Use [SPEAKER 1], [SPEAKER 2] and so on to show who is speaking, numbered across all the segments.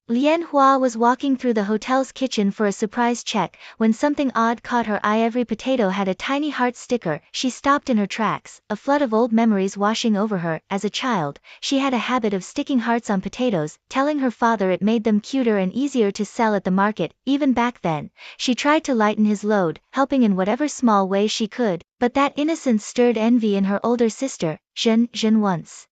[SPEAKER 1] Lian Hua was walking through the hotel's kitchen for a surprise check, when something odd caught her eye. Every potato had a tiny heart sticker. She stopped in her tracks, a flood of old memories washing over her. As a child, she had a habit of sticking hearts on potatoes, telling her father it made them cuter and easier to sell at the market. Even back then, she tried to lighten his load, helping in whatever small way she could, but that innocence stirred envy in her older sister. Zhen once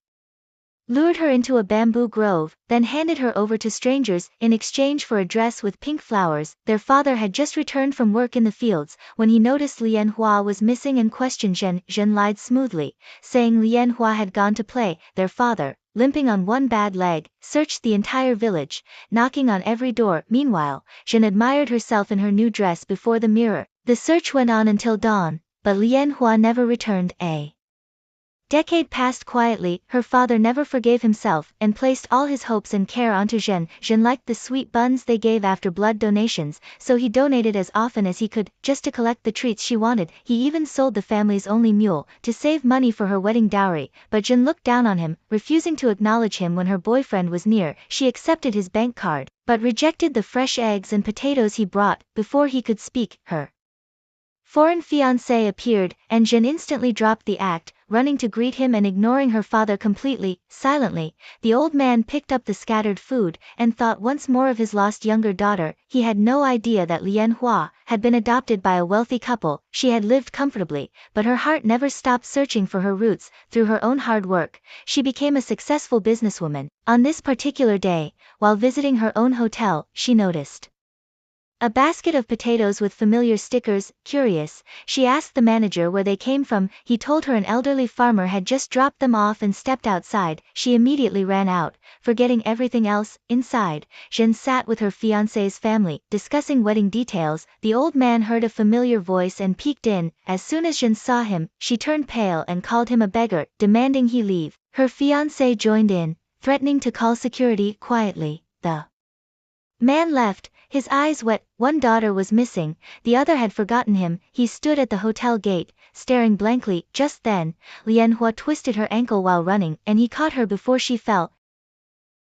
[SPEAKER 1] lured her into a bamboo grove, then handed her over to strangers in exchange for a dress with pink flowers. Their father had just returned from work in the fields when he noticed Lian Hua was missing and questioned Zhen. Zhen lied smoothly, saying Lian Hua had gone to play. Their father, limping on one bad leg, searched the entire village, knocking on every door. Meanwhile, Zhen admired herself in her new dress before the mirror. The search went on until dawn, but Lian Hua never returned. A decade passed quietly. Her father never forgave himself, and placed all his hopes and care onto Zhen. Zhen liked the sweet buns they gave after blood donations, so he donated as often as he could, just to collect the treats she wanted. He even sold the family's only mule, to save money for her wedding dowry, but Zhen looked down on him, refusing to acknowledge him when her boyfriend was near. She accepted his bank card, but rejected the fresh eggs and potatoes he brought. Before he could speak, her foreign fiancé appeared, and Zhen instantly dropped the act, running to greet him and ignoring her father completely. Silently, the old man picked up the scattered food, and thought once more of his lost younger daughter. He had no idea that Lian Hua had been adopted by a wealthy couple. She had lived comfortably, but her heart never stopped searching for her roots. Through her own hard work, she became a successful businesswoman. On this particular day, while visiting her own hotel, she noticed a basket of potatoes with familiar stickers. Curious, she asked the manager where they came from. He told her an elderly farmer had just dropped them off and stepped outside. She immediately ran out, forgetting everything else. Inside, Zhen sat with her fiancé's family, discussing wedding details. The old man heard a familiar voice and peeked in. As soon as Zhen saw him, she turned pale and called him a beggar, demanding he leave. Her fiancé joined in, threatening to call security. Quietly, the man left, his eyes wet. One daughter was missing, the other had forgotten him. He stood at the hotel gate, staring blankly. Just then, Lian Hua twisted her ankle while running, and he caught her before she fell.